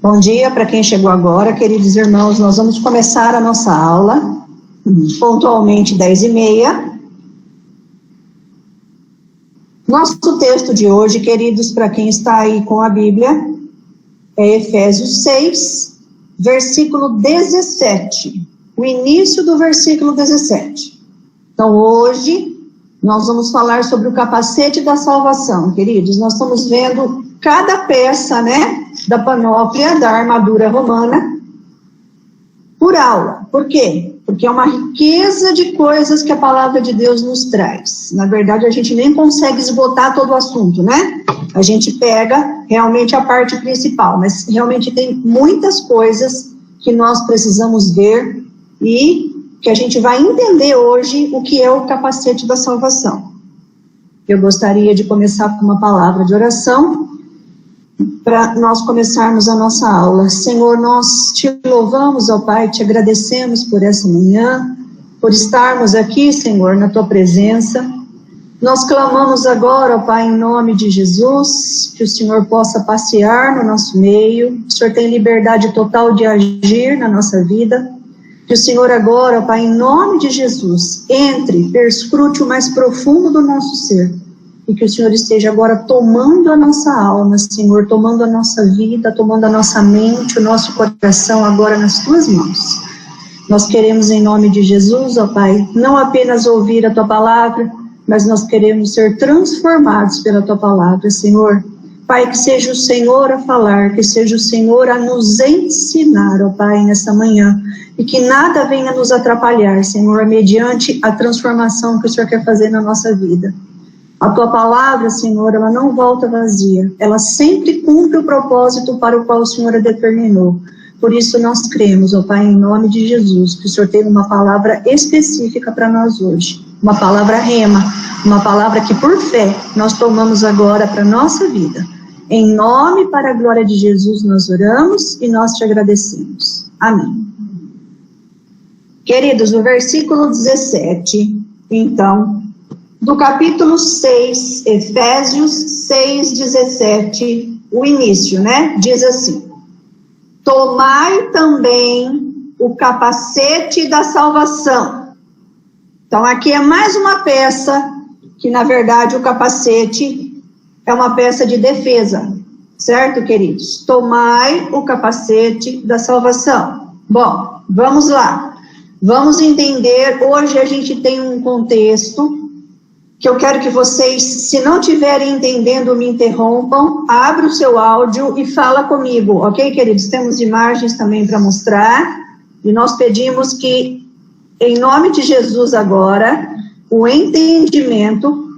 Bom dia para quem chegou agora, queridos irmãos. Nós vamos começar a nossa aula, pontualmente 10h30. Nosso texto de hoje, queridos, para quem está aí com a Bíblia, é Efésios 6, versículo 17. O início do versículo 17. Então, hoje, nós vamos falar sobre o capacete da salvação, queridos. Nós estamos vendo cada peça, da panóplia, da armadura romana, por aula. Por quê? Porque é uma riqueza de coisas que a palavra de Deus nos traz. Na verdade, a gente nem consegue esgotar todo o assunto, A gente pega realmente a parte principal, mas realmente tem muitas coisas que nós precisamos ver e que a gente vai entender hoje o que é o capacete da salvação. Eu gostaria de começar com uma palavra de oração, para nós começarmos a nossa aula. Senhor, nós te louvamos, ó Pai, te agradecemos por essa manhã, por estarmos aqui, Senhor, na tua presença. Nós clamamos agora, ó Pai, em nome de Jesus, que o Senhor possa passear no nosso meio, o Senhor tem liberdade total de agir na nossa vida, que o Senhor agora, ó Pai, em nome de Jesus, entre, perscrute o mais profundo do nosso ser, e que o Senhor esteja agora tomando a nossa alma, Senhor, tomando a nossa vida, tomando a nossa mente, o nosso coração agora nas tuas mãos. Nós queremos, em nome de Jesus, ó Pai, não apenas ouvir a tua palavra, mas nós queremos ser transformados pela tua palavra, Senhor. Pai, que seja o Senhor a falar, que seja o Senhor a nos ensinar, ó Pai, nessa manhã, e que nada venha nos atrapalhar, Senhor, mediante a transformação que o Senhor quer fazer na nossa vida. A tua palavra, Senhor, ela não volta vazia, ela sempre cumpre o propósito para o qual o Senhor a determinou. Por isso nós cremos, ó Pai, em nome de Jesus, que o Senhor tem uma palavra específica para nós hoje, uma palavra rema, uma palavra que por fé nós tomamos agora para a nossa vida. Em nome e para a glória de Jesus nós oramos e nós te agradecemos. Amém. Queridos, no versículo 17, então, do capítulo 6, Efésios 6, 17, o início, diz assim: tomai também o capacete da salvação. Então aqui é mais uma peça, que na verdade o capacete é uma peça de defesa, certo, queridos? Tomai o capacete da salvação. Bom, vamos lá. Vamos entender, hoje a gente tem um contexto que eu quero que vocês, se não estiverem entendendo, me interrompam, abra o seu áudio e fala comigo, ok, queridos? Temos imagens também para mostrar, e nós pedimos que, em nome de Jesus agora, o entendimento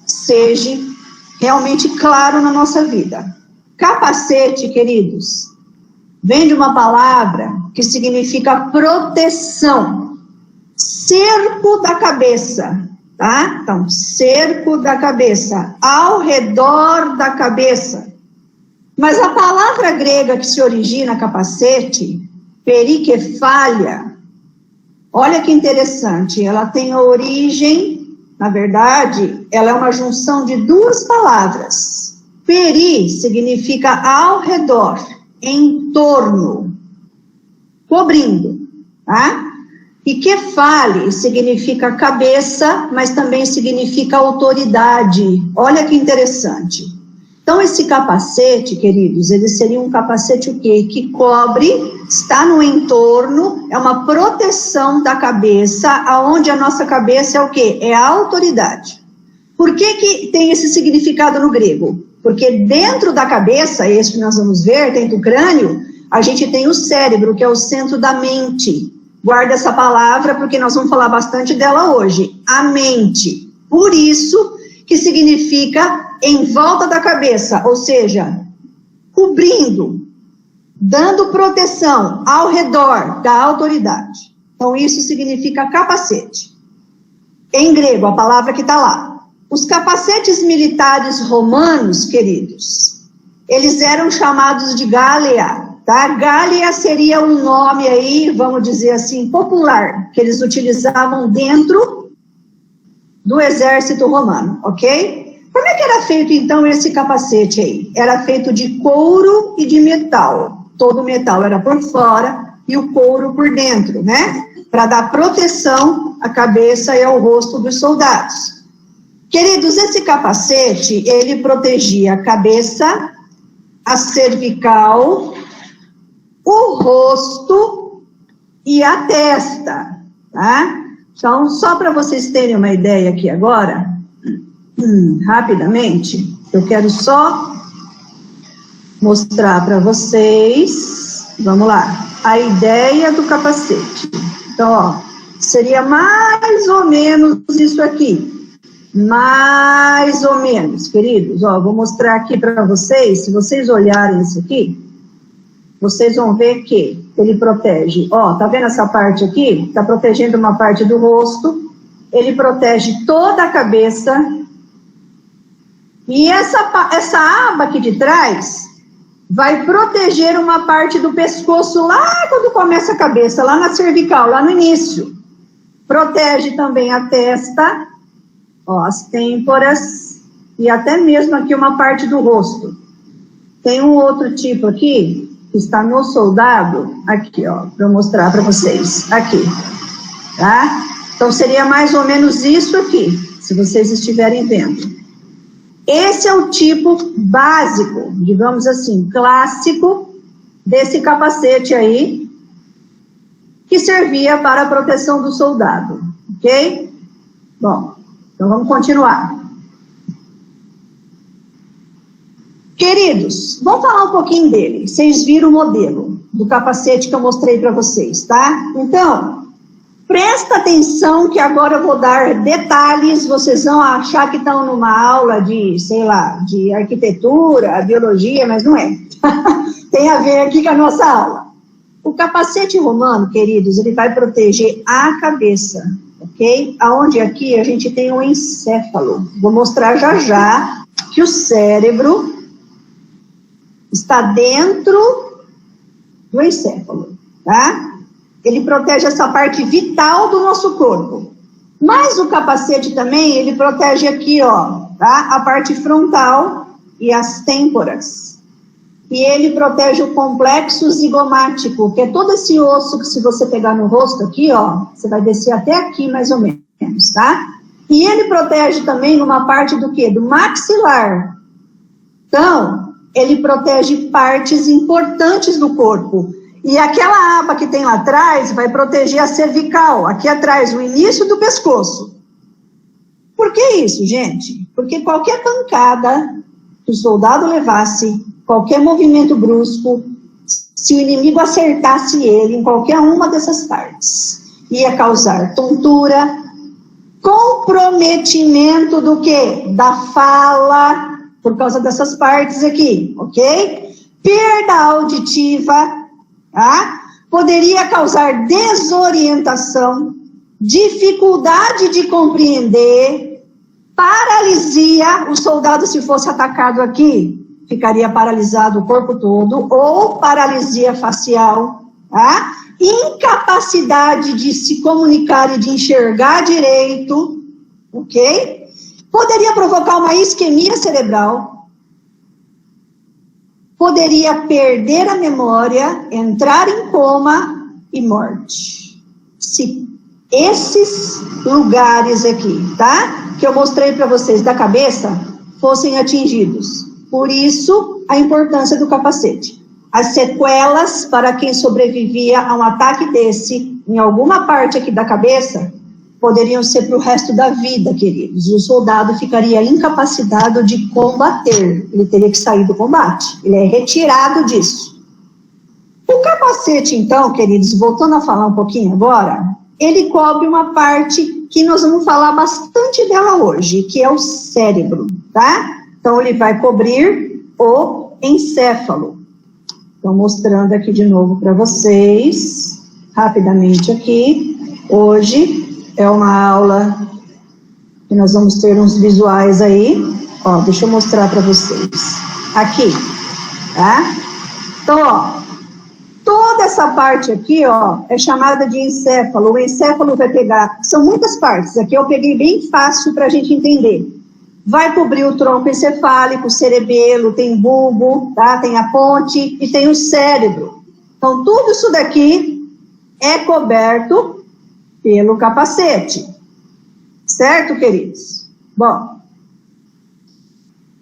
seja realmente claro na nossa vida. Capacete, queridos, vem de uma palavra que significa proteção, cerco da cabeça, tá? Então, cerco da cabeça, ao redor da cabeça. Mas a palavra grega que se origina capacete, perikephalia, olha que interessante, ela tem a origem, na verdade, ela é uma junção de duas palavras. Peri significa ao redor, em torno, cobrindo, tá? E kephale significa cabeça, mas também significa autoridade. Olha que interessante. Então, esse capacete, queridos, ele seria um capacete o quê? Que cobre, está no entorno, é uma proteção da cabeça, aonde a nossa cabeça é o quê? É a autoridade. Por que tem esse significado no grego? Porque dentro da cabeça, esse que nós vamos ver, dentro do crânio, a gente tem o cérebro, que é o centro da mente. Guarda essa palavra, porque nós vamos falar bastante dela hoje. A mente. Por isso que significa em volta da cabeça, ou seja, cobrindo, dando proteção ao redor da autoridade. Então, isso significa capacete. Em grego, a palavra que está lá. Os capacetes militares romanos, queridos, eles eram chamados de Gália. Tá? Gália seria um nome aí, vamos dizer assim, popular, que eles utilizavam dentro do exército romano, ok? Como é que era feito, então, esse capacete aí? Era feito de couro e de metal. todo o metal era por fora e o couro por dentro, né? Para dar proteção à cabeça e ao rosto dos soldados. Queridos, esse capacete, ele protegia a cabeça, a cervical, o rosto e a testa, tá? Então, só para vocês terem uma ideia aqui agora, rapidamente, eu quero só mostrar para vocês, vamos lá, a ideia do capacete. Então, ó, seria mais ou menos isso aqui. Mais ou menos, queridos, ó, vou mostrar aqui para vocês, se vocês olharem isso aqui, vocês vão ver que ele protege, ó, tá vendo essa parte aqui? Tá protegendo uma parte do rosto, ele protege toda a cabeça, e essa aba aqui de trás vai proteger uma parte do pescoço lá quando começa a cabeça, lá na cervical, lá no início. Protege também a testa, ó, as têmporas e até mesmo aqui uma parte do rosto. Tem um outro tipo aqui, que está no soldado, aqui, ó, para eu mostrar para vocês, aqui, tá? Então, seria mais ou menos isso aqui, se vocês estiverem vendo. Esse é o tipo básico, digamos assim, clássico, desse capacete aí, que servia para a proteção do soldado, ok? Bom, então vamos continuar. Queridos, vamos falar um pouquinho dele. Vocês viram o modelo do capacete que eu mostrei para vocês, tá? Então, presta atenção que agora eu vou dar detalhes, vocês vão achar que estão numa aula de, sei lá, de arquitetura, biologia, mas não é. Tem a ver aqui com a nossa aula. O capacete romano, queridos, ele vai proteger a cabeça, ok? Aonde aqui a gente tem o encéfalo. Vou mostrar já já que o cérebro está dentro do encéfalo, tá? Ele protege essa parte vital do nosso corpo. Mas o capacete também, ele protege aqui, ó, tá? A parte frontal e as têmporas. E ele protege o complexo zigomático, que é todo esse osso que se você pegar no rosto aqui, ó, você vai descer até aqui mais ou menos, tá? E ele protege também numa parte do quê? Do maxilar. Então, ele protege partes importantes do corpo. E aquela aba que tem lá atrás vai proteger a cervical, aqui atrás, o início do pescoço. Por que isso, gente? Porque qualquer pancada que o soldado levasse, qualquer movimento brusco, se o inimigo acertasse ele em qualquer uma dessas partes, ia causar tontura, comprometimento do quê? Da fala, por causa dessas partes aqui, ok? Perda auditiva, tá? Poderia causar desorientação, dificuldade de compreender, paralisia. O soldado, se fosse atacado aqui, ficaria paralisado o corpo todo, ou paralisia facial, tá? Incapacidade de se comunicar e de enxergar direito, ok? Poderia provocar uma isquemia cerebral, poderia perder a memória, entrar em coma e morte. Se esses lugares aqui, tá? Que eu mostrei para vocês da cabeça, fossem atingidos. Por isso, a importância do capacete. As sequelas para quem sobrevivia a um ataque desse, em alguma parte aqui da cabeça, poderiam ser para o resto da vida, queridos. O soldado ficaria incapacitado de combater. Ele teria que sair do combate. Ele é retirado disso. O capacete, então, queridos, voltando a falar um pouquinho agora, ele cobre uma parte que nós vamos falar bastante dela hoje, que é o cérebro, tá? Então, ele vai cobrir o encéfalo. Estou mostrando aqui de novo para vocês, rapidamente aqui. Hoje é uma aula que nós vamos ter uns visuais aí. Ó, deixa eu mostrar para vocês. Aqui, tá? Então, ó, toda essa parte aqui, ó, é chamada de encéfalo. O encéfalo vai pegar, são muitas partes. Aqui eu peguei bem fácil para a gente entender. vai cobrir o tronco encefálico, o cerebelo, tem bulbo, tá? Tem a ponte e tem o cérebro. Então, tudo isso daqui é coberto pelo capacete. Certo, queridos? Bom,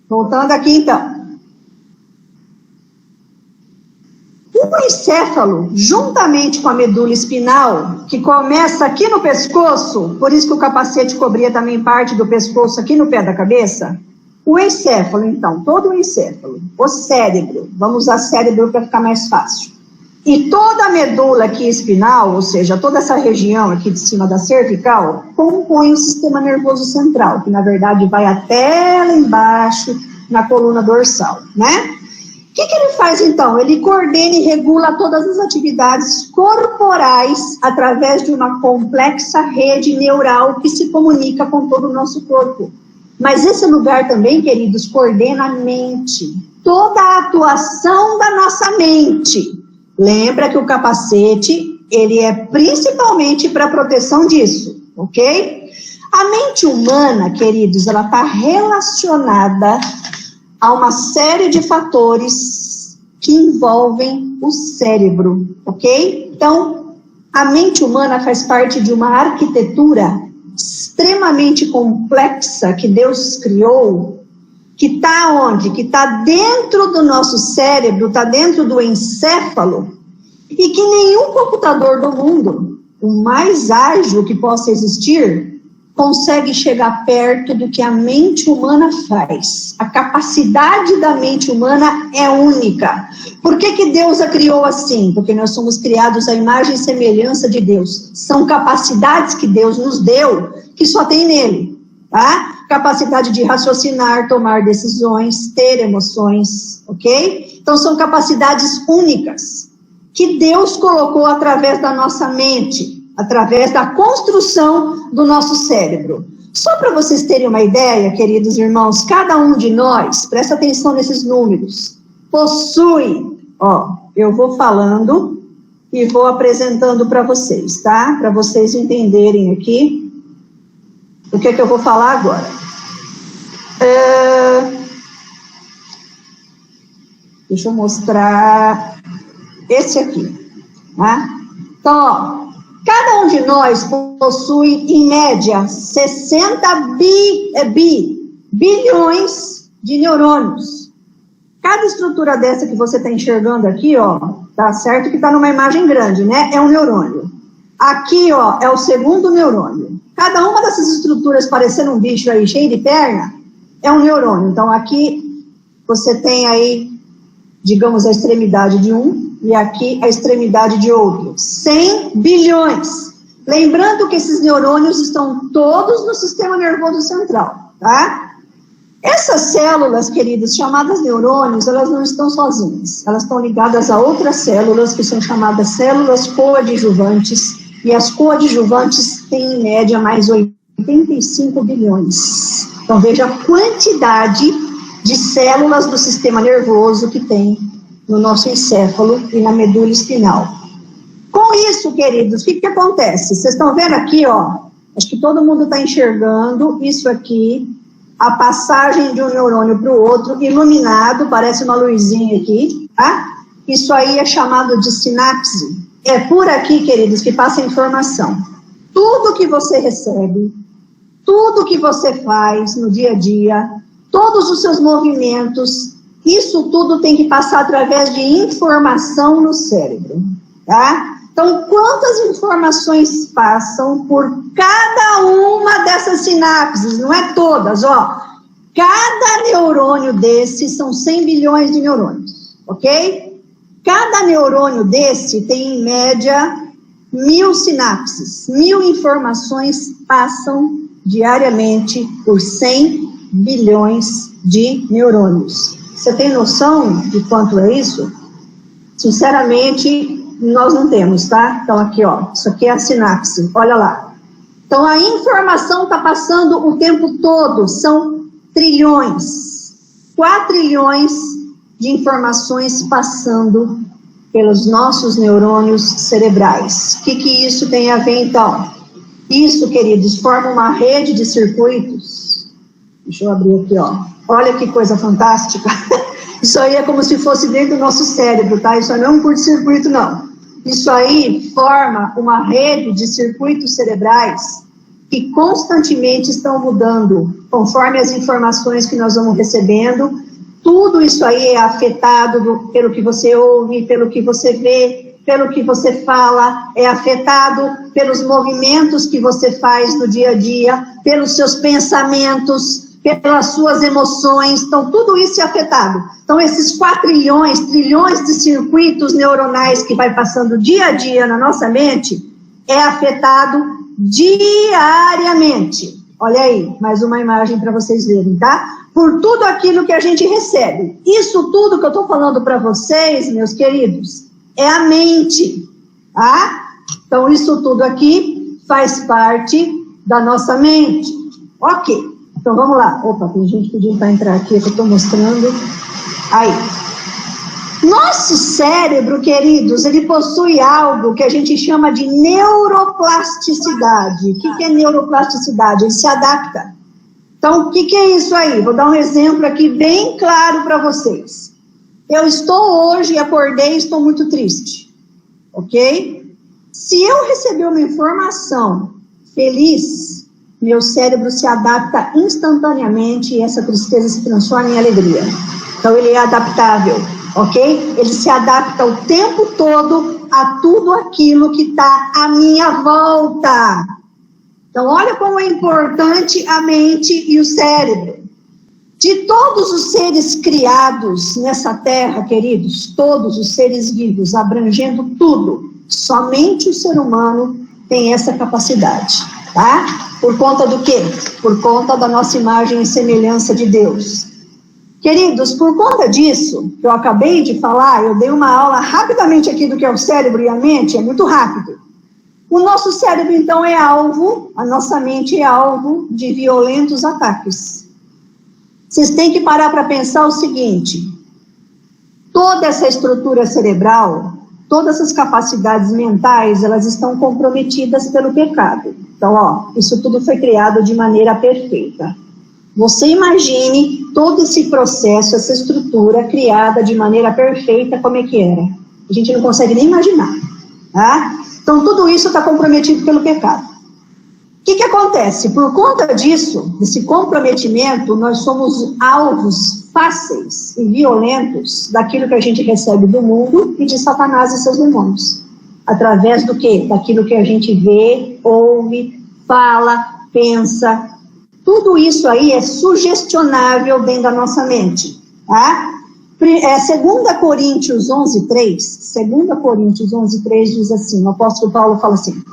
voltando aqui então. O encéfalo, juntamente com a medula espinal, que começa aqui no pescoço, por isso que o capacete cobria também parte do pescoço aqui no pé da cabeça, o encéfalo, então, todo o encéfalo, o cérebro, vamos usar cérebro para ficar mais fácil, e toda a medula aqui espinal, ou seja, toda essa região aqui de cima da cervical, compõe o sistema nervoso central, que na verdade vai até lá embaixo, na coluna dorsal, né? O que ele faz, então? Ele coordena e regula todas as atividades corporais através de uma complexa rede neural que se comunica com todo o nosso corpo. Mas esse lugar também, queridos, coordena a mente, toda a atuação da nossa mente. Lembra que o capacete, ele é principalmente para proteção disso, ok? A mente humana, queridos, ela está relacionada a uma série de fatores que envolvem o cérebro, ok? Então, a mente humana faz parte de uma arquitetura extremamente complexa que Deus criou, que está onde? Que está dentro do nosso cérebro, está dentro do encéfalo, e que nenhum computador do mundo, o mais ágil que possa existir, consegue chegar perto do que a mente humana faz. A capacidade da mente humana é única. Por que Deus a criou assim? Porque nós somos criados à imagem e semelhança de Deus. São capacidades que Deus nos deu, que só tem nele, tá? Capacidade de raciocinar, tomar decisões, ter emoções, ok? Então são capacidades únicas, que Deus colocou através da nossa mente, através da construção do nosso cérebro. Só para vocês terem uma ideia, queridos irmãos, cada um de nós, presta atenção nesses números, possui, eu vou falando e vou apresentando para vocês, tá? Para vocês entenderem aqui o que eu vou falar agora. Deixa eu mostrar esse aqui, tá? Então, cada um de nós possui, em média, 60 bilhões de neurônios. Cada estrutura dessa que você está enxergando aqui, tá certo que está numa imagem grande, né? É um neurônio. Aqui, é o segundo neurônio. Cada uma dessas estruturas parecendo um bicho aí cheio de perna, é um neurônio. Então, aqui você tem aí, digamos, a extremidade de um, e aqui a extremidade de outro. 100 bilhões. Lembrando que esses neurônios estão todos no sistema nervoso central, tá? Essas células, queridos, chamadas neurônios, elas não estão sozinhas. Elas estão ligadas a outras células, que são chamadas células coadjuvantes, e as coadjuvantes têm, em média, mais 85 bilhões. Então, veja a quantidade de células do sistema nervoso que tem no nosso encéfalo e na medula espinal. Com isso, queridos, o que acontece? Vocês estão vendo aqui, acho que todo mundo está enxergando isso aqui, a passagem de um neurônio para o outro, iluminado, parece uma luzinha aqui, tá? Isso aí é chamado de sinapse. É por aqui, queridos, que passa a informação. Tudo que você recebe, tudo que você faz no dia a dia, todos os seus movimentos, isso tudo tem que passar através de informação no cérebro, tá? Então, quantas informações passam por cada uma dessas sinapses? Não é todas, Cada neurônio desse são 100 bilhões de neurônios, ok? Cada neurônio desse tem, em média, 1000 sinapses. 1000 informações passam diariamente por 100 bilhões de neurônios. Você tem noção de quanto é isso? Sinceramente, nós não temos, tá? Então, aqui, isso aqui é a sinapse, olha lá. Então, a informação está passando o tempo todo, são trilhões, quatrilhões de informações passando pelos nossos neurônios cerebrais. O que isso tem a ver, então? Isso, queridos, forma uma rede de circuitos Deixa eu abrir aqui, ó. Olha que coisa fantástica. Isso aí é como se fosse dentro do nosso cérebro, tá? Isso aí não é um curto-circuito, não. Isso aí forma uma rede de circuitos cerebrais que constantemente estão mudando, conforme as informações que nós vamos recebendo. Tudo isso aí é afetado pelo que você ouve, pelo que você vê, pelo que você fala, é afetado pelos movimentos que você faz no dia a dia, pelos seus pensamentos, pelas suas emoções. Então, tudo isso é afetado. Então, esses 4 trilhões de circuitos neuronais que vai passando dia a dia na nossa mente, é afetado diariamente. Olha aí, mais uma imagem para vocês verem, tá? Por tudo aquilo que a gente recebe. Isso tudo que eu estou falando para vocês, meus queridos, é a mente, tá? Então, isso tudo aqui faz parte da nossa mente. Ok. Então, vamos lá. Opa, tem gente pedindo para entrar aqui, que eu estou mostrando. Aí. Nosso cérebro, queridos, ele possui algo que a gente chama de neuroplasticidade. O que é neuroplasticidade? Ele se adapta. Então, o que é isso aí? Vou dar um exemplo aqui bem claro para vocês. Eu estou hoje, acordei, estou muito triste. Ok? Se eu receber uma informação feliz, meu cérebro se adapta instantaneamente e essa tristeza se transforma em alegria. Então, ele é adaptável, ok? Ele se adapta o tempo todo a tudo aquilo que está à minha volta. Então, olha como é importante a mente e o cérebro. De todos os seres criados nessa terra, queridos, todos os seres vivos, abrangendo tudo, somente o ser humano tem essa capacidade, tá? Por conta do quê? Por conta da nossa imagem e semelhança de Deus. Queridos, por conta disso, que eu acabei de falar, eu dei uma aula rapidamente aqui do que é o cérebro e a mente, é muito rápido. O nosso cérebro, então, é alvo, a nossa mente é alvo de violentos ataques. Vocês têm que parar para pensar o seguinte, toda essa estrutura cerebral, todas essas capacidades mentais, elas estão comprometidas pelo pecado. Então, ó, isso tudo foi criado de maneira perfeita. Você imagine todo esse processo, essa estrutura criada de maneira perfeita, como é que era. A gente não consegue nem imaginar, tá? Então, tudo isso está comprometido pelo pecado. O que acontece? Por conta disso, desse comprometimento, nós somos alvos fáceis e violentos daquilo que a gente recebe do mundo e de Satanás e seus demônios. Através do quê? Daquilo que a gente vê, ouve, fala, pensa. Tudo isso aí é sugestionável dentro da nossa mente, tá? 2 Coríntios 11:3, 2 Coríntios 11:3 diz assim, o apóstolo Paulo fala assim,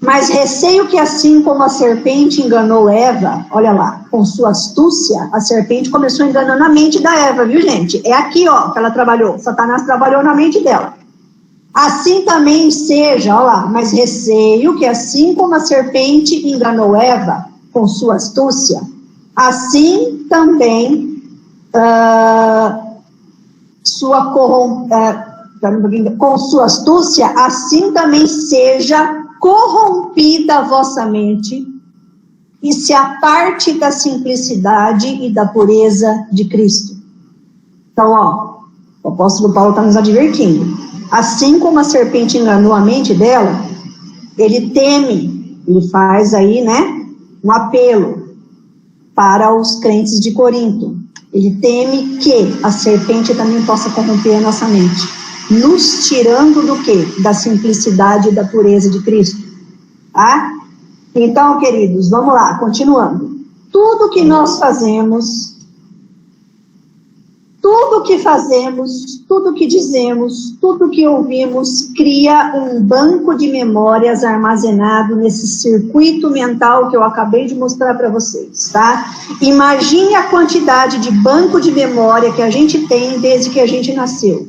mas receio que assim como a serpente enganou Eva, olha lá, com sua astúcia, a serpente começou enganando a mente da Eva, viu gente? É aqui, ó, que ela trabalhou, Satanás trabalhou na mente dela. Assim também seja, olha lá, mas receio que assim como a serpente enganou Eva com sua astúcia, assim também com sua astúcia, assim também seja corrompida a vossa mente e se aparte da simplicidade e da pureza de Cristo. Então, ó, o apóstolo Paulo está nos advertindo. Assim como a serpente enganou a mente dela, ele teme, ele faz aí, né, um apelo para os crentes de Corinto. Ele teme que a serpente também possa corromper a nossa mente, nos tirando do quê? Da simplicidade e da pureza de Cristo. Tá? Então, queridos, vamos lá, continuando. Tudo que nós fazemos, tudo que fazemos, tudo que dizemos, tudo que ouvimos, cria um banco de memórias armazenado nesse circuito mental que eu acabei de mostrar para vocês, tá? Imagine a quantidade de banco de memória que a gente tem desde que a gente nasceu.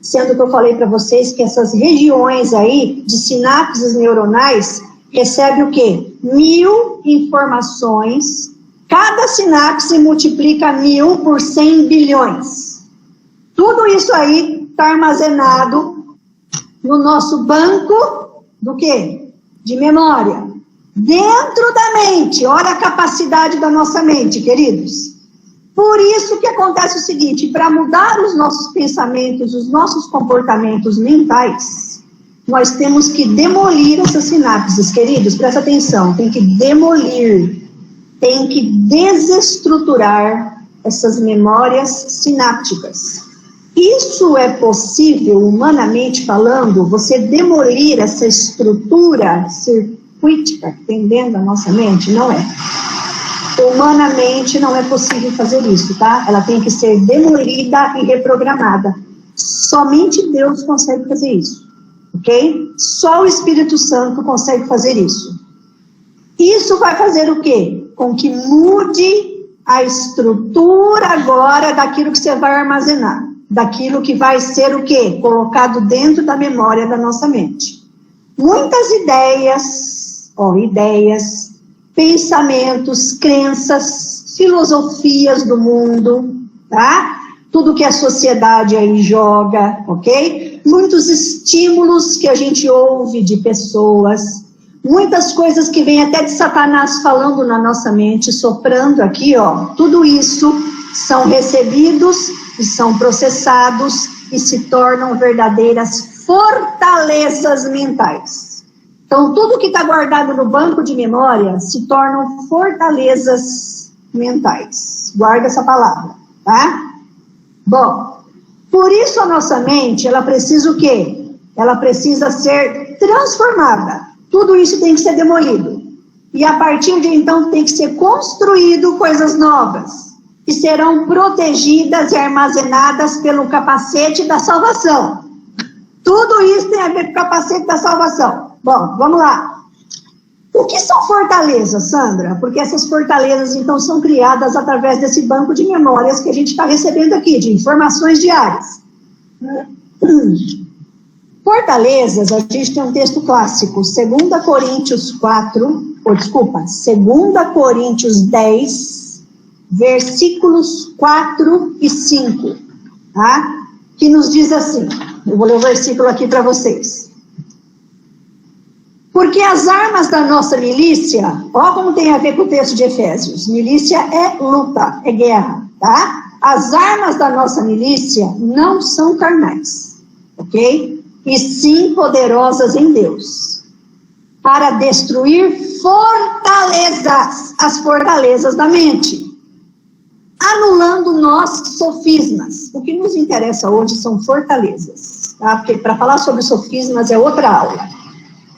Sendo que eu falei para vocês que essas regiões aí de sinapses neuronais recebem o quê? 1000 informações. Cada sinapse multiplica 1000 por 100 bilhões. Tudo isso aí está armazenado no nosso banco do quê? De memória. dentro da mente. Olha a capacidade da nossa mente, queridos. Por isso que acontece o seguinte, para mudar os nossos pensamentos, os nossos comportamentos mentais, nós temos que demolir essas sinapses, queridos, presta atenção, tem que demolir, tem que desestruturar essas memórias sinápticas. Isso é possível, humanamente falando, você demolir essa estrutura circuítica que tem dentro da nossa mente? Não é. Humanamente não é possível fazer isso, tá? Ela tem que ser demolida e reprogramada. Somente Deus consegue fazer isso, ok? Só o Espírito Santo consegue fazer isso. Isso vai fazer o quê? Com que mude a estrutura agora daquilo que você vai armazenar. Daquilo que vai ser o quê? Colocado dentro da memória da nossa mente. Muitas ideias, pensamentos, crenças, filosofias do mundo, tá? Tudo que a sociedade aí joga, ok? Muitos estímulos que a gente ouve de pessoas, muitas coisas que vêm até de Satanás falando na nossa mente, soprando aqui, ó. Tudo isso são recebidos e são processados e se tornam verdadeiras fortalezas mentais. Então, tudo que está guardado no banco de memória se tornam fortalezas mentais. Guarda essa palavra, tá? Bom, por isso a nossa mente, ela precisa o quê? Ela precisa ser transformada. Tudo isso tem que ser demolido. E a partir de então tem que ser construído coisas novas, que serão protegidas e armazenadas pelo capacete da salvação. Tudo isso tem a ver com o capacete da salvação. Bom, vamos lá. O que são fortalezas, Sandra? Porque essas fortalezas, então, são criadas através desse banco de memórias que a gente está recebendo aqui, de informações diárias. Fortalezas, a gente tem um texto clássico, 2 Coríntios 10, versículos 4 e 5, tá? Que nos diz assim, eu vou ler o versículo aqui para vocês. Porque as armas da nossa milícia, ó como tem a ver com o texto de Efésios, milícia é luta, é guerra, tá? As armas da nossa milícia não são carnais, ok? E sim poderosas em Deus, para destruir fortalezas, as fortalezas da mente, anulando nossos sofismas. O que nos interessa hoje são fortalezas, tá? Porque para falar sobre sofismas é outra aula.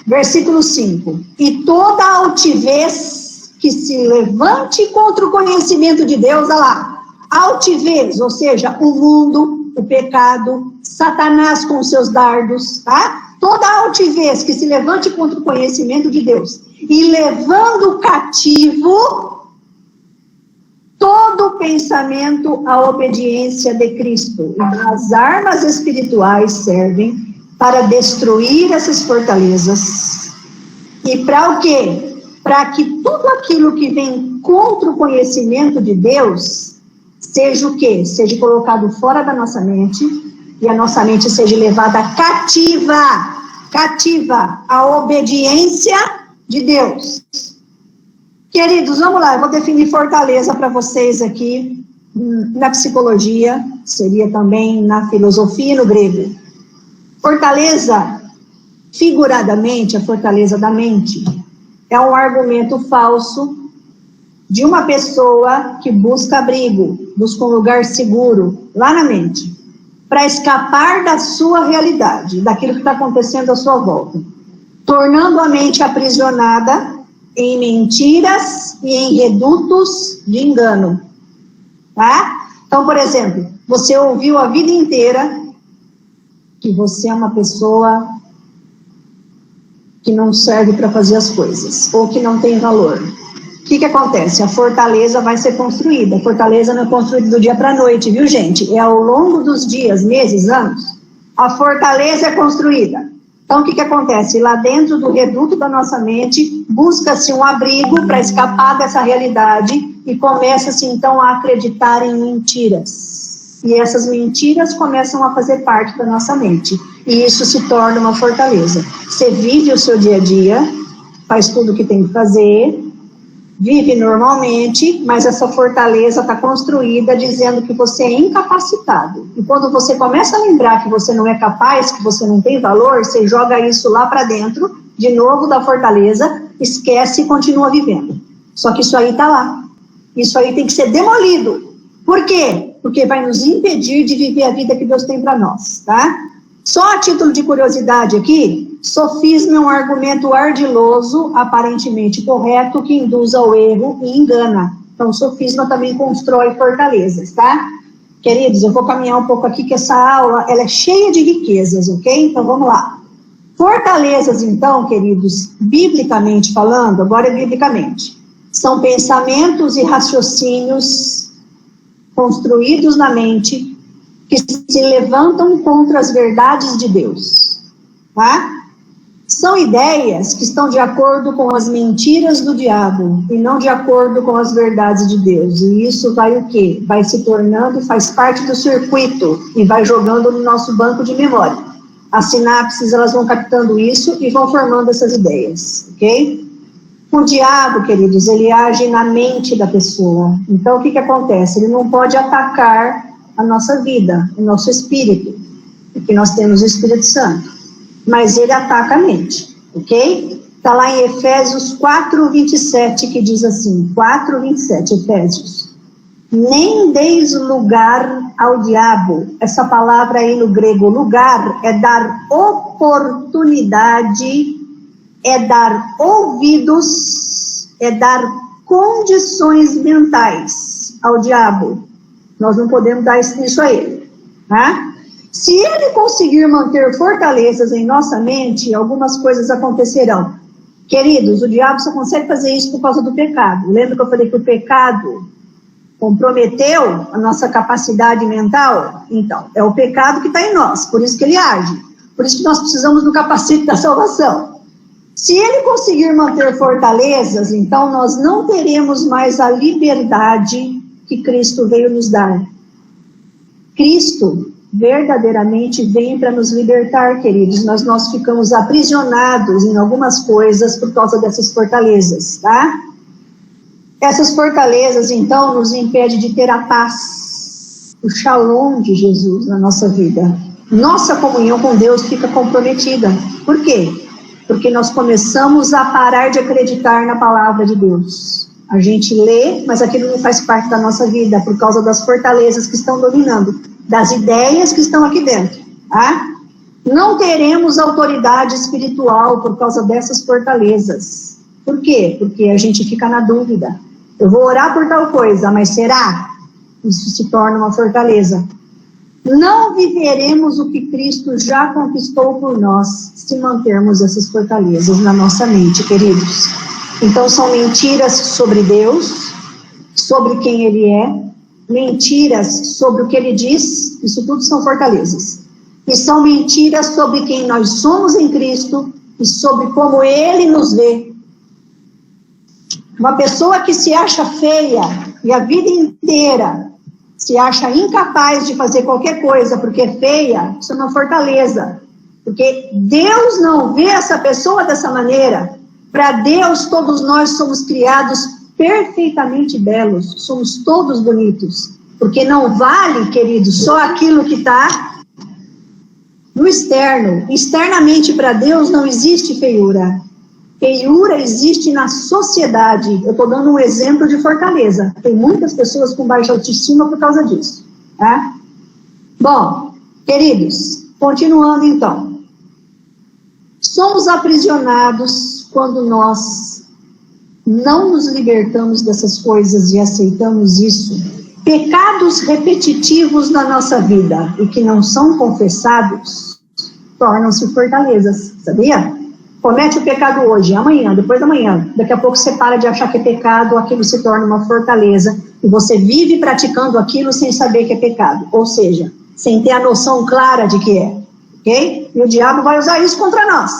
Versículo 5. E toda altivez que se levante contra o conhecimento de Deus, olha lá, altivez, ou seja, o mundo, o pecado, Satanás com seus dardos, tá? Toda altivez que se levante contra o conhecimento de Deus, e levando cativo todo pensamento à obediência de Cristo. Então, as armas espirituais servem para destruir essas fortalezas. E para o quê? Para que tudo aquilo que vem contra o conhecimento de Deus seja o quê? Seja colocado fora da nossa mente e a nossa mente seja levada cativa à obediência de Deus. Queridos, vamos lá, eu vou definir fortaleza para vocês aqui na psicologia, seria também na filosofia e no grego. Fortaleza, figuradamente, a fortaleza da mente, é um argumento falso de uma pessoa que busca abrigo, busca um lugar seguro, lá na mente, para escapar da sua realidade, daquilo que está acontecendo à sua volta, tornando a mente aprisionada em mentiras e em redutos de engano, tá? Então, por exemplo, você ouviu a vida inteira que você é uma pessoa que não serve para fazer as coisas, ou que não tem valor. O que acontece? A fortaleza vai ser construída. A fortaleza não é construída do dia para a noite, viu, gente? É ao longo dos dias, meses, anos. A fortaleza é construída. Então, o que acontece? Lá dentro do reduto da nossa mente, busca-se um abrigo para escapar dessa realidade e começa-se, então, a acreditar em mentiras. E essas mentiras começam a fazer parte da nossa mente. E isso se torna uma fortaleza. Você vive o seu dia a dia faz tudo o que tem que fazer, vive normalmente, mas essa fortaleza está construída dizendo que você é incapacitado. E quando você começa a lembrar que você não é capaz, que você não tem valor, você joga isso lá para dentro, de novo da fortaleza, esquece e continua vivendo. Só que isso aí está lá. Isso aí tem que ser demolido. Por quê? Porque vai nos impedir de viver a vida que Deus tem para nós, tá? Só a título de curiosidade aqui, sofisma é um argumento ardiloso, aparentemente correto, que induz ao erro e engana. Então, sofisma também constrói fortalezas, tá? Queridos, eu vou caminhar um pouco aqui, que essa aula, ela é cheia de riquezas, ok? Então, vamos lá. Fortalezas, então, queridos, biblicamente falando, agora é biblicamente, são pensamentos e raciocínios construídos na mente que se levantam contra as verdades de Deus, tá? São ideias que estão de acordo com as mentiras do diabo e não de acordo com as verdades de Deus. E isso vai o quê? Vai se tornando, faz parte do circuito e vai jogando no nosso banco de memória. As sinapses, elas vão captando isso e vão formando essas ideias, ok? O diabo, queridos, ele age na mente da pessoa. Então, o que acontece? Ele não pode atacar a nossa vida, o nosso espírito, porque nós temos o Espírito Santo. Mas ele ataca a mente, ok? Está lá em Efésios 4:27, que diz assim, 4:27, Efésios. Nem deis lugar ao diabo. Essa palavra aí no grego, lugar, é dar oportunidade, é dar ouvidos, é dar condições mentais ao diabo. Nós não podemos dar isso a ele, tá? Se ele conseguir manter fortalezas em nossa mente, algumas coisas acontecerão. Queridos, o diabo só consegue fazer isso por causa do pecado. Lembra que eu falei que o pecado comprometeu a nossa capacidade mental? Então, é o pecado que está em nós, por isso que ele age. Por isso que nós precisamos do capacete da salvação. Se ele conseguir manter fortalezas, então nós não teremos mais a liberdade que Cristo veio nos dar. Cristo verdadeiramente vem para nos libertar, queridos. Nós ficamos aprisionados em algumas coisas por causa dessas fortalezas, tá? Essas fortalezas, então, nos impedem de ter a paz, o shalom de Jesus na nossa vida. Nossa comunhão com Deus fica comprometida. Por quê? Porque nós começamos a parar de acreditar na palavra de Deus. A gente lê, mas aquilo não faz parte da nossa vida, por causa das fortalezas que estão dominando, das ideias que estão aqui dentro, tá? Não teremos autoridade espiritual por causa dessas fortalezas. Por quê? Porque a gente fica na dúvida. Eu vou orar por tal coisa, mas será? Isso se torna uma fortaleza. Não viveremos o que Cristo já conquistou por nós, se mantermos essas fortalezas na nossa mente, queridos. Então, são mentiras sobre Deus, sobre quem Ele é, mentiras sobre o que Ele diz, isso tudo são fortalezas. E são mentiras sobre quem nós somos em Cristo e sobre como Ele nos vê. Uma pessoa que se acha feia e a vida inteira se acha incapaz de fazer qualquer coisa porque é feia, isso é uma fortaleza. Porque Deus não vê essa pessoa dessa maneira. Para Deus, todos nós somos criados perfeitamente belos, somos todos bonitos, porque não vale, queridos, só aquilo que está no externo. Externamente para Deus não existe feiura. Feiura existe na sociedade. Eu estou dando um exemplo de fortaleza. Tem muitas pessoas com baixa autoestima por causa disso, tá? Bom, queridos, continuando então. Somos aprisionados quando nós não nos libertamos dessas coisas e aceitamos isso. Pecados repetitivos na nossa vida e que não são confessados tornam-se fortalezas, sabia? Comete o pecado hoje, amanhã, depois da manhã. Daqui a pouco você para de achar que é pecado, aquilo se torna uma fortaleza e você vive praticando aquilo sem saber que é pecado. Ou seja, sem ter a noção clara de que é. Ok? E o diabo vai usar isso contra nós,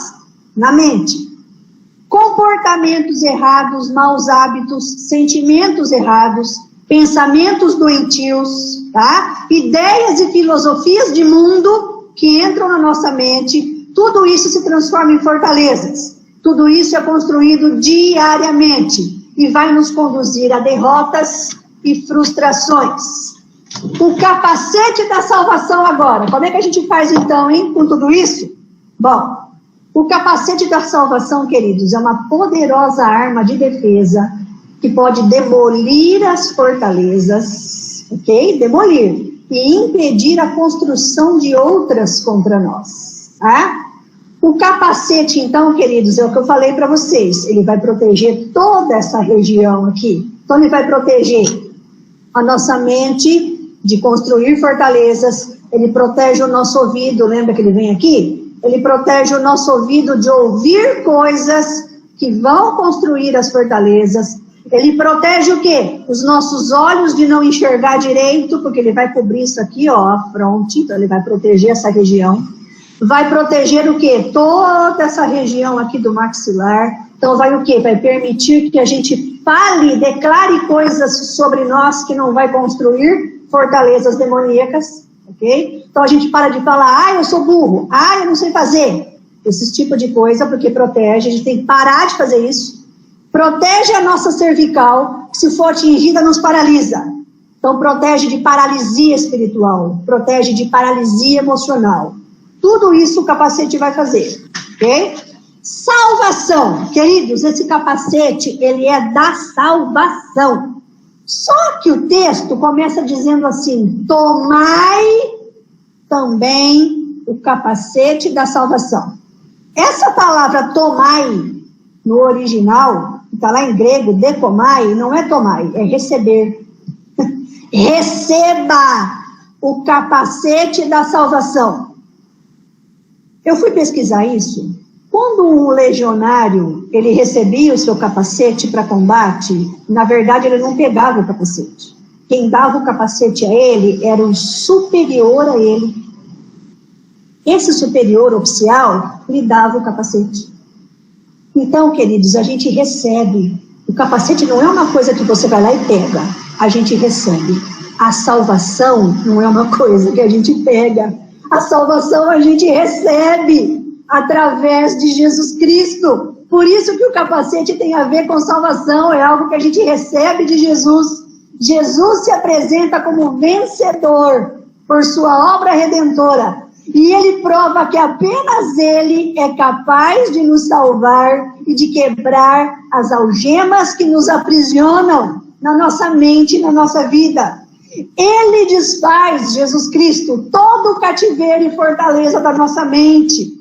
na mente. Comportamentos errados, maus hábitos, sentimentos errados, pensamentos doentios, tá? Ideias e filosofias de mundo que entram na nossa mente, tudo isso se transforma em fortalezas. Tudo isso é construído diariamente e vai nos conduzir a derrotas e frustrações. O capacete da salvação agora. Como é que a gente faz então, hein, com tudo isso? Bom, o capacete da salvação, queridos, é uma poderosa arma de defesa que pode demolir as fortalezas, ok? Demolir. E impedir a construção de outras contra nós. Tá? O capacete, então, queridos, é o que eu falei para vocês. Ele vai proteger toda essa região aqui. Então, ele vai proteger a nossa mente de construir fortalezas. Ele protege o nosso ouvido. Lembra que ele vem aqui? Ele protege o nosso ouvido de ouvir coisas que vão construir as fortalezas. Ele protege o quê? Os nossos olhos de não enxergar direito, porque ele vai cobrir isso aqui, ó, a fronte. Então, ele vai proteger essa região. Vai proteger o quê? Toda essa região aqui do maxilar. Então, vai o quê? Vai permitir que a gente fale, declare coisas sobre nós que não vai construir fortalezas demoníacas, ok? Então, a gente para de falar, eu sou burro, eu não sei fazer. Esse tipo de coisa, porque protege, a gente tem que parar de fazer isso. Protege a nossa cervical, que se for atingida nos paralisa. Então, protege de paralisia espiritual, protege de paralisia emocional. Tudo isso o capacete vai fazer, ok? Salvação, queridos, esse capacete, ele é da salvação. Só que o texto começa dizendo assim, tomai também o capacete da salvação. Essa palavra tomai, no original, está lá em grego, dekomai, não é tomai, é receber. Receba o capacete da salvação. Eu fui pesquisar isso. Quando um legionário, ele recebia o seu capacete para combate, na verdade ele não pegava o capacete. Quem dava o capacete a ele era o superior a ele. Esse superior oficial lhe dava o capacete. Então, queridos, a gente recebe. O capacete não é uma coisa que você vai lá e pega. A gente recebe. A salvação não é uma coisa que a gente pega. A salvação a gente recebe através de Jesus Cristo. Por isso que o capacete tem a ver com salvação. É algo que a gente recebe de Jesus. Jesus se apresenta como vencedor por sua obra redentora. E ele prova que apenas ele é capaz de nos salvar e de quebrar as algemas que nos aprisionam na nossa mente, na nossa vida. Ele desfaz, Jesus Cristo, todo o cativeiro e fortaleza da nossa mente.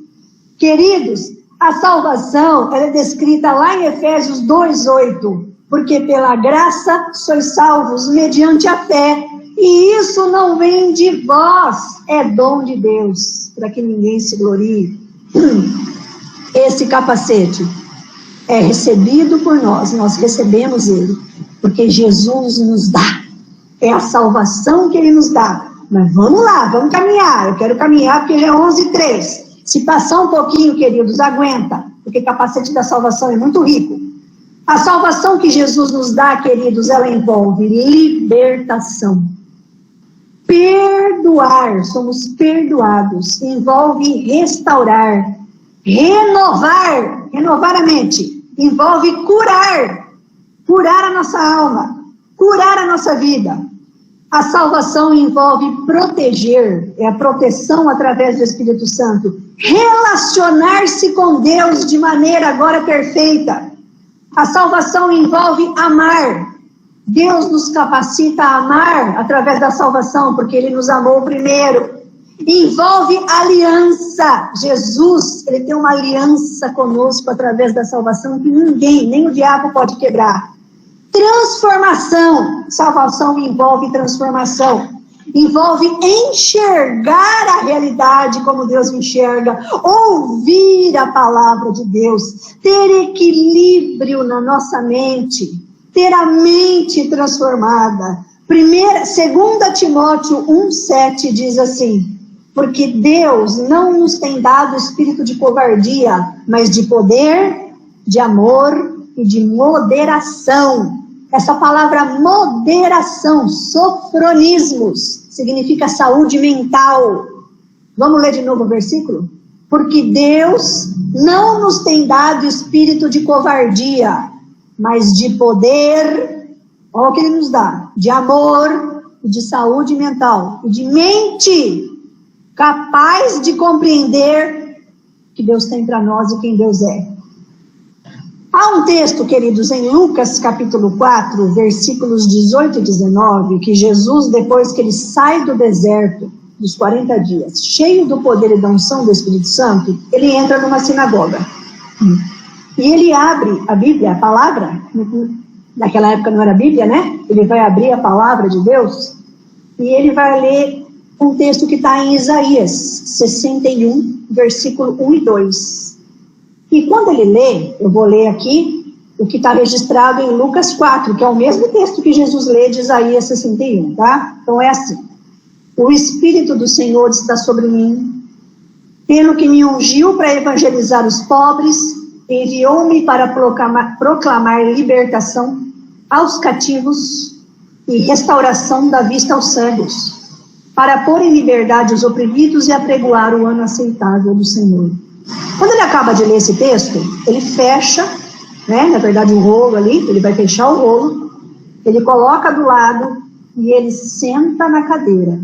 Queridos, a salvação ela é descrita lá em Efésios 2:8. Porque pela graça sois salvos mediante a fé. E isso não vem de vós, é dom de Deus, para que ninguém se glorie. Esse capacete é recebido por nós recebemos ele, porque Jesus nos dá. É a salvação que ele nos dá. Mas vamos lá, vamos caminhar. Eu quero caminhar porque já é 11:03. Se passar um pouquinho, queridos, aguenta, porque o capacete da salvação é muito rico. A salvação que Jesus nos dá, queridos, ela envolve libertação. Perdoar, somos perdoados, envolve restaurar, renovar a mente, envolve curar a nossa alma, curar a nossa vida. A salvação envolve proteger, é a proteção através do Espírito Santo, relacionar-se com Deus de maneira agora perfeita. A salvação envolve amar. Deus nos capacita a amar através da salvação, porque Ele nos amou primeiro. Envolve aliança. Jesus, Ele tem uma aliança conosco através da salvação que ninguém, nem o diabo pode quebrar. Transformação. Salvação envolve transformação. Envolve enxergar a realidade como Deus enxerga, ouvir a palavra de Deus, ter equilíbrio na nossa mente, ter a mente transformada. 2 Timóteo 1:7 diz assim, porque Deus não nos tem dado espírito de covardia, mas de poder, de amor e de moderação. Essa palavra moderação, sofronismos, significa saúde mental. Vamos ler de novo o versículo? Porque Deus não nos tem dado espírito de covardia, mas de poder, olha o que Ele nos dá, de amor, de saúde mental, e de mente capaz de compreender o que Deus tem para nós e quem Deus é. Há um texto, queridos, em Lucas capítulo 4, versículos 18 e 19, que Jesus, depois que ele sai do deserto, dos 40 dias, cheio do poder e da unção do Espírito Santo, ele entra numa sinagoga. E ele abre a Bíblia, a palavra, naquela época não era Bíblia, né? Ele vai abrir a palavra de Deus, e ele vai ler um texto que está em Isaías 61, versículo 1 e 2. E quando ele lê, eu vou ler aqui o que está registrado em Lucas 4, que é o mesmo texto que Jesus lê de Isaías 61, tá? Então é assim: o Espírito do Senhor está sobre mim, pelo que me ungiu para evangelizar os pobres, enviou-me para proclamar libertação aos cativos e restauração da vista aos cegos, para pôr em liberdade os oprimidos e apregoar o ano aceitável do Senhor. Quando ele acaba de ler esse texto, ele fecha, né, na verdade o rolo ali, ele vai fechar o rolo, ele coloca do lado e ele senta na cadeira.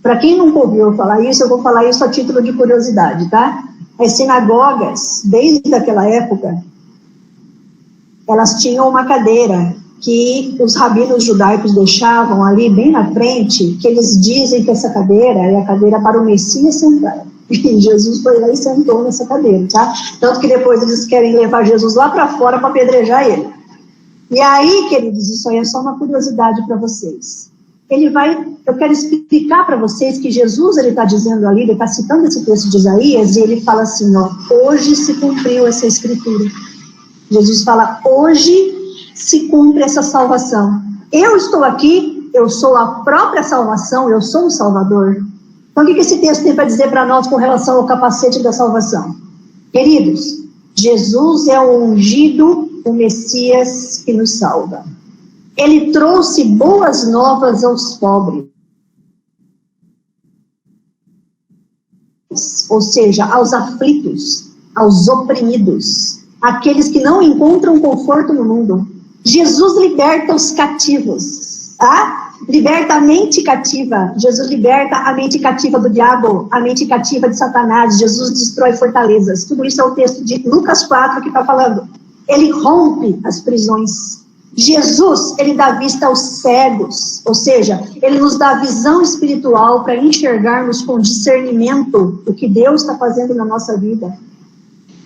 Para quem nunca ouviu falar isso, eu vou falar isso a título de curiosidade, tá? As sinagogas, desde aquela época, elas tinham uma cadeira que os rabinos judaicos deixavam ali bem na frente, que eles dizem que essa cadeira é a cadeira para o Messias sentar. E Jesus foi lá e sentou nessa cadeira, tá? Tanto que depois eles querem levar Jesus lá para fora para apedrejar ele. E aí, queridos, isso aí é só uma curiosidade para vocês. Eu quero explicar para vocês que Jesus, ele está dizendo ali, ele está citando esse texto de Isaías, e ele fala assim, ó, hoje se cumpriu essa escritura. Jesus fala, hoje se cumpre essa salvação. Eu estou aqui, eu sou a própria salvação, eu sou o Salvador. Então, o que esse texto tem para dizer para nós com relação ao capacete da salvação? Queridos, Jesus é o ungido, o Messias que nos salva. Ele trouxe boas novas aos pobres, ou seja, aos aflitos, aos oprimidos, aqueles que não encontram conforto no mundo. Jesus liberta os cativos, tá? Liberta a mente cativa. Jesus liberta a mente cativa do diabo, a mente cativa de Satanás. Jesus destrói fortalezas. Tudo isso é o texto de Lucas 4 que está falando. Ele rompe as prisões. Jesus, ele dá vista aos cegos, ou seja, ele nos dá visão espiritual para enxergarmos com discernimento o que Deus está fazendo na nossa vida.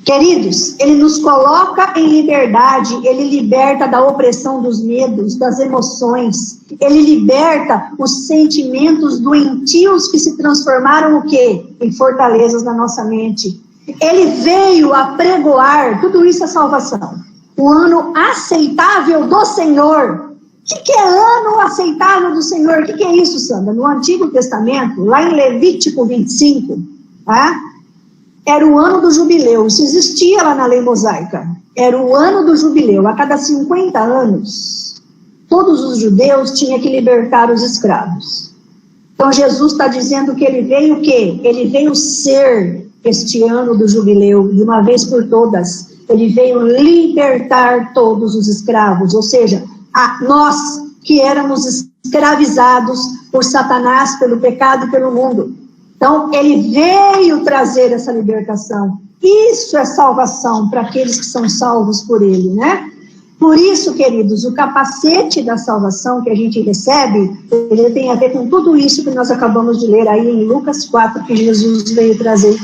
Queridos, ele nos coloca em liberdade, ele liberta da opressão dos medos, das emoções, ele liberta os sentimentos doentios que se transformaram o quê? Em fortalezas na nossa mente. Ele veio apregoar, tudo isso é salvação, o ano aceitável do Senhor. O que é ano aceitável do Senhor? O que é isso, Sandra? No Antigo Testamento, lá em Levítico 25, tá? Era o ano do jubileu, isso existia lá na lei mosaica. Era o ano do jubileu, a cada 50 anos, todos os judeus tinham que libertar os escravos. Então Jesus está dizendo que ele veio o quê? Ele veio ser este ano do jubileu, de uma vez por todas. Ele veio libertar todos os escravos, ou seja, nós que éramos escravizados por Satanás, pelo pecado e pelo mundo. Então, ele veio trazer essa libertação. Isso é salvação para aqueles que são salvos por ele, né? Por isso, queridos, o capacete da salvação que a gente recebe, ele tem a ver com tudo isso que nós acabamos de ler aí em Lucas 4, que Jesus veio trazer.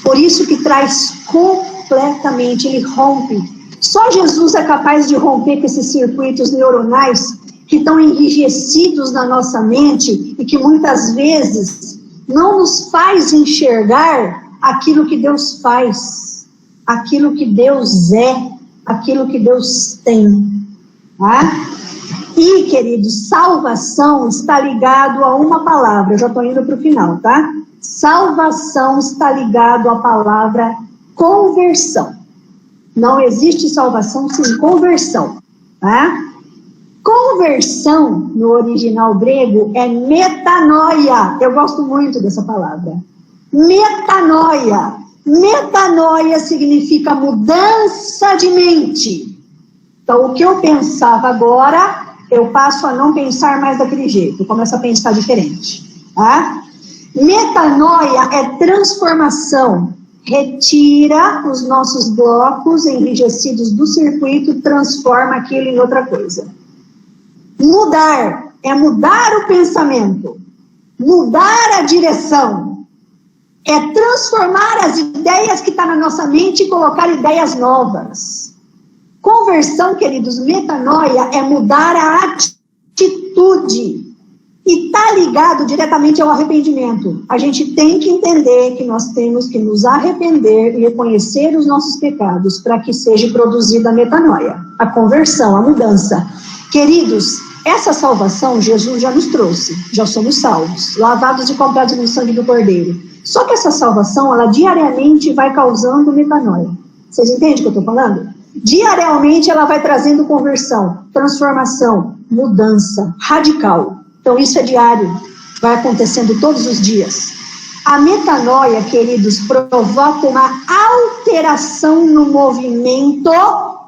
Por isso que traz completamente, ele rompe. Só Jesus é capaz de romper com esses circuitos neuronais que estão enrijecidos na nossa mente e que muitas vezes não nos faz enxergar aquilo que Deus faz, aquilo que Deus é, aquilo que Deus tem. Tá? E, queridos, salvação está ligado a uma palavra, eu já estou indo para o final, tá? Salvação está ligado à palavra conversão. Não existe salvação sem conversão, tá? Conversão, no original grego, é metanoia. Eu gosto muito dessa palavra. Metanoia. Metanoia significa mudança de mente. Então, o que eu pensava agora, eu passo a não pensar mais daquele jeito. Eu começo a pensar diferente. Tá? Metanoia é transformação. Retira os nossos blocos enrijecidos do circuito, transforma aquilo em outra coisa. Mudar é mudar o pensamento, mudar a direção, é transformar as ideias que estão na nossa mente e colocar ideias novas. Conversão, queridos, metanoia é mudar a atitude. E está ligado diretamente ao arrependimento. A gente tem que entender que nós temos que nos arrepender e reconhecer os nossos pecados para que seja produzida a metanoia, a conversão, a mudança. Queridos, essa salvação Jesus já nos trouxe, já somos salvos, lavados e comprados no sangue do Cordeiro. Só que essa salvação, ela diariamente vai causando metanoia. Vocês entendem o que eu estou falando? Diariamente ela vai trazendo conversão, transformação, mudança radical. Então, isso é diário, vai acontecendo todos os dias. A metanoia, queridos, provoca uma alteração no movimento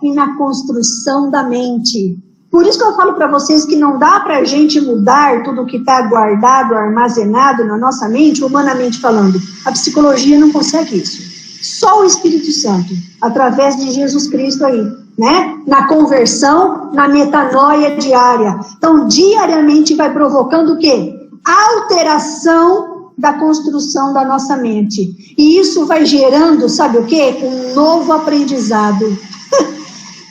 e na construção da mente. Por isso que eu falo para vocês que não dá para a gente mudar tudo que está guardado, armazenado na nossa mente, humanamente falando. A psicologia não consegue isso. Só o Espírito Santo, através de Jesus Cristo aí. Né? Na conversão, na metanoia diária. Então, diariamente vai provocando o quê? Alteração da construção da nossa mente. E isso vai gerando, sabe o quê? Um novo aprendizado.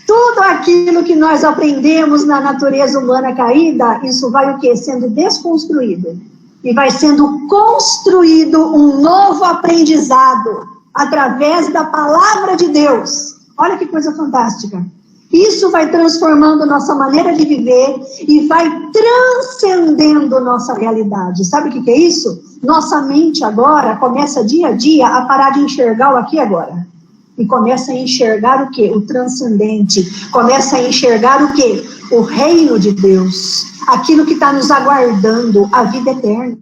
Tudo aquilo que nós aprendemos na natureza humana caída, isso vai o quê? Sendo desconstruído. E vai sendo construído um novo aprendizado através da palavra de Deus. Olha que coisa fantástica. Isso vai transformando nossa maneira de viver e vai transcendendo nossa realidade. Sabe o que é isso? Nossa mente agora começa dia a dia a parar de enxergar o aqui e agora. E começa a enxergar o quê? O transcendente. Começa a enxergar o quê? O reino de Deus. Aquilo que está nos aguardando, a vida eterna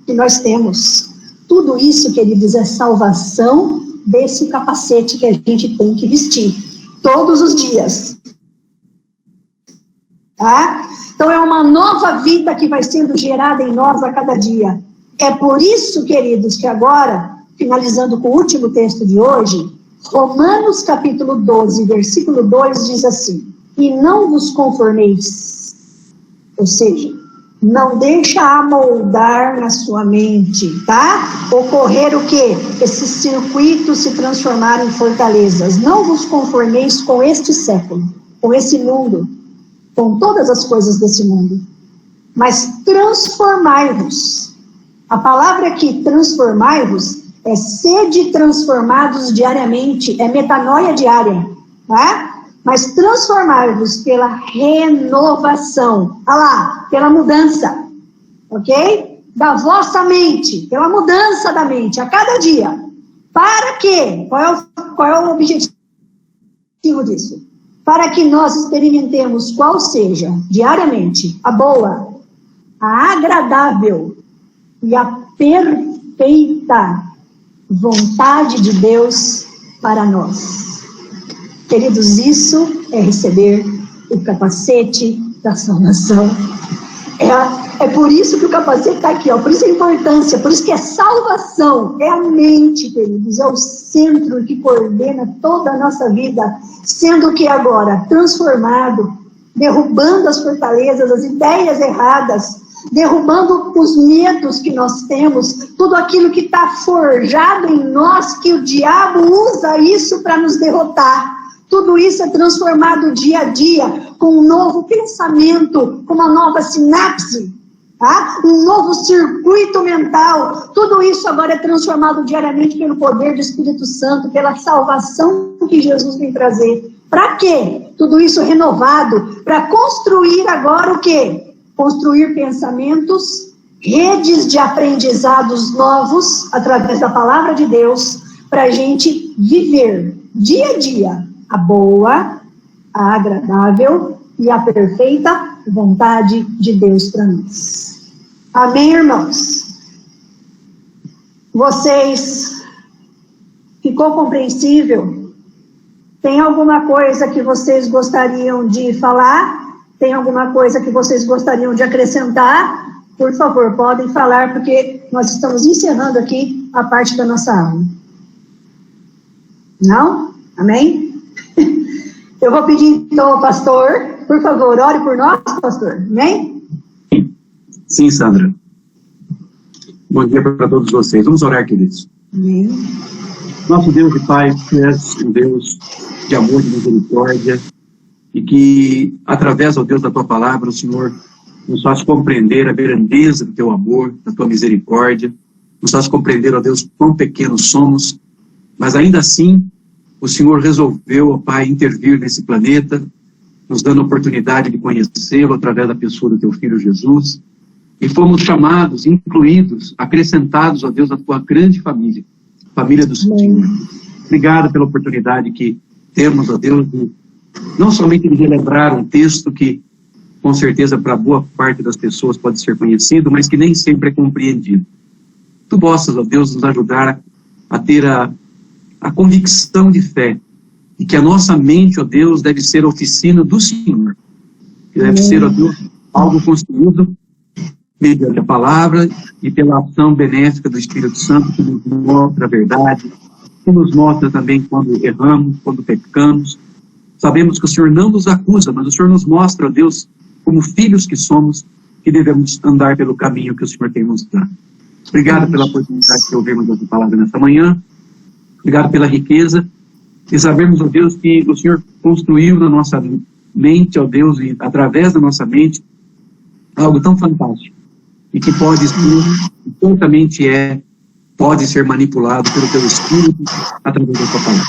que nós temos. Tudo isso, queridos, é salvação desse capacete que a gente tem que vestir todos os dias, tá? Então é uma nova vida que vai sendo gerada em nós a cada dia. É por isso, queridos, que agora, finalizando com o último texto de hoje, Romanos capítulo 12, versículo 2 diz assim: e não vos conformeis, ou seja, não deixa amoldar na sua mente, tá? Ocorrer o quê? Esse circuito se transformar em fortalezas. Não vos conformeis com este século, com esse mundo, com todas as coisas desse mundo, mas transformai-vos. A palavra aqui, transformai-vos, é sede transformados diariamente, é metanoia diária, tá? Mas transformar-vos pela renovação, olha lá, pela mudança, ok? Da vossa mente, pela mudança da mente, a cada dia. Para quê? Qual é o objetivo disso? Para que nós experimentemos qual seja, diariamente, a boa, a agradável e a perfeita vontade de Deus para nós. Queridos, isso é receber o capacete da salvação. É por isso que o capacete está aqui, ó, por isso a importância, por isso que é salvação, é a mente, queridos, é o centro que coordena toda a nossa vida, sendo que agora transformado, derrubando as fortalezas, as ideias erradas, derrubando os medos que nós temos, tudo aquilo que está forjado em nós, que o diabo usa isso para nos derrotar. Tudo isso é transformado dia a dia, com um novo pensamento, com uma nova sinapse, tá? Um novo circuito mental. Tudo isso agora é transformado diariamente pelo poder do Espírito Santo, pela salvação que Jesus vem trazer. Para quê? Tudo isso renovado, para construir agora o quê? Construir pensamentos, redes de aprendizados novos, através da palavra de Deus, para a gente viver dia a dia a boa, a agradável e a perfeita vontade de Deus para nós. Amém, irmãos? Vocês, ficou compreensível? Tem alguma coisa que vocês gostariam de falar? Tem alguma coisa que vocês gostariam de acrescentar? Por favor, podem falar, porque nós estamos encerrando aqui a parte da nossa aula. Não? Amém? Eu vou pedir então ao pastor, por favor, ore por nós, pastor. Amém? Sim, Sandra. Bom dia para todos vocês. Vamos orar, queridos. Amém. Nosso Deus e Pai, tu és um Deus de amor e de misericórdia, e que, através, ó Deus, da tua palavra, o Senhor nos faz compreender a grandeza do teu amor, da tua misericórdia, nos faz compreender, ó Deus, quão pequenos somos, mas ainda assim, o Senhor resolveu, ó Pai, intervir nesse planeta, nos dando a oportunidade de conhecê-lo através da pessoa do teu Filho Jesus, e fomos chamados, incluídos, acrescentados, ó Deus, à tua grande família, família do Senhor. Obrigado pela oportunidade que temos, ó Deus, de, não somente de relembrar um texto que, com certeza, para boa parte das pessoas pode ser conhecido, mas que nem sempre é compreendido. Tu possas, ó Deus, nos ajudar a ter a convicção de fé, e que a nossa mente, ó Deus, deve ser a oficina do Senhor, que deve ser, ó Deus, algo construído mediante a palavra e pela ação benéfica do Espírito Santo, que nos mostra a verdade, que nos mostra também quando erramos, quando pecamos. Sabemos que o Senhor não nos acusa, mas o Senhor nos mostra, ó Deus, como filhos que somos, que devemos andar pelo caminho que o Senhor tem nos dado. Obrigado pela oportunidade de ouvirmos essa palavra nesta manhã. Obrigado pela riqueza. E sabemos, ó Deus, que o Senhor construiu na nossa mente, ó Deus, e através da nossa mente, algo tão fantástico. E que pode ser, certamente pode ser manipulado pelo teu Espírito através da tua palavra.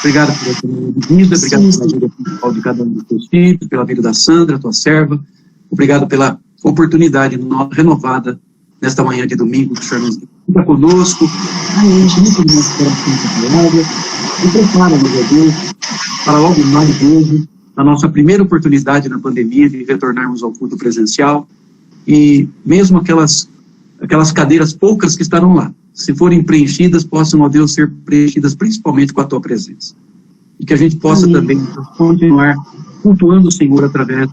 Obrigado pela tua vida, obrigado pela vida principal de cada um dos teus filhos, pela vida da Sandra, tua serva. Obrigado pela oportunidade renovada nesta manhã de domingo que o Senhor nos deu. Fica conosco, muito do nosso coração e prepara-nos, ó Deus, para logo mais hoje, a nossa primeira oportunidade na pandemia de retornarmos ao culto presencial, e mesmo aquelas cadeiras poucas que estarão lá, se forem preenchidas, possam, ó Deus, ser preenchidas principalmente com a tua presença. E que a gente possa também continuar cultuando o Senhor através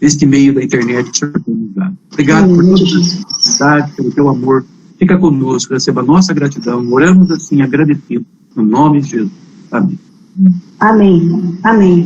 deste meio da internet que o Senhor tem nos dado. Obrigado por toda a oportunidade, pelo teu amor. Fica conosco, receba a nossa gratidão. Oramos assim, agradecidos, no nome de Jesus. Amém. Amém. Amém.